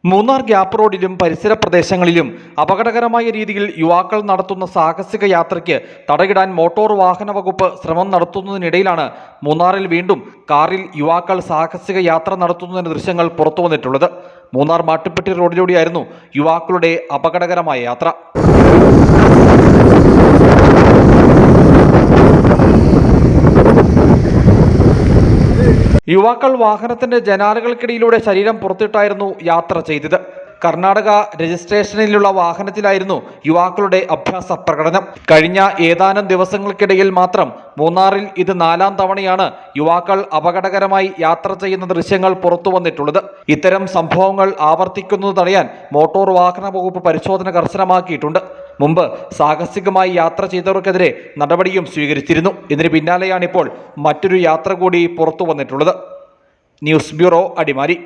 Munnar gap റോഡിലും പരിസര പ്രദേശങ്ങളിലും അപകടകരമായ രീതിയിൽ യുവാക്കൾ നടത്തുന്ന സാഹസിക യാത്രയ്ക്ക് തടയിടാൻ മോട്ടോർ വാഹന വകുപ്പ് ശ്രമം നടത്തുന്നതിനിടയിലാണ് മൂന്നാറിൽ വീണ്ടും കാറിൽ യുവാക്കൾ സാഹസിക യാത്ര നടത്തുന്നതിന്റെ ദൃശ്യങ്ങൾ പുറത്തുവന്നിട്ടുള്ളത്. മൂന്നാർ മാട്ടുപ്പെട്ടി റോഡിലൂടെയായിരുന്നു യുവാക്കളുടെ അപകടകരമായ യാത്ര. യുവാക്കൾ വാഹനത്തിന്റെ ജനാലകൾക്കിടയിലൂടെ ശരീരം പുറത്തിട്ടായിരുന്നു യാത്ര ചെയ്തത്. കർണാടക രജിസ്ട്രേഷനിലുള്ള വാഹനത്തിലായിരുന്നു യുവാക്കളുടെ അഭ്യാസ പ്രകടനം. കഴിഞ്ഞ ഏതാനും ദിവസങ്ങൾക്കിടയിൽ മാത്രം മൂന്നാറിൽ ഇത് 4ാം തവണയാണ് യുവാക്കൾ അപകടകരമായി യാത്ര ചെയ്യുന്ന ദൃശ്യങ്ങൾ പുറത്തു വന്നിട്ടുള്ളത്. ഇത്തരം സംഭവങ്ങൾ ആവർത്തിക്കുന്നത് തടയാൻ മോട്ടോർ വാഹന വകുപ്പ് പരിശോധന കർശനമാക്കിയിട്ടുണ്ട്. മുമ്പ് സാഹസികമായി യാത്ര ചെയ്തവർക്കെതിരെ നടപടിയും സ്വീകരിച്ചിരുന്നു. ഇതിന് പിന്നാലെയാണിപ്പോൾ മറ്റൊരു യാത്ര കൂടി പുറത്തു വന്നിട്ടുള്ളത്. News bureau, Adimali.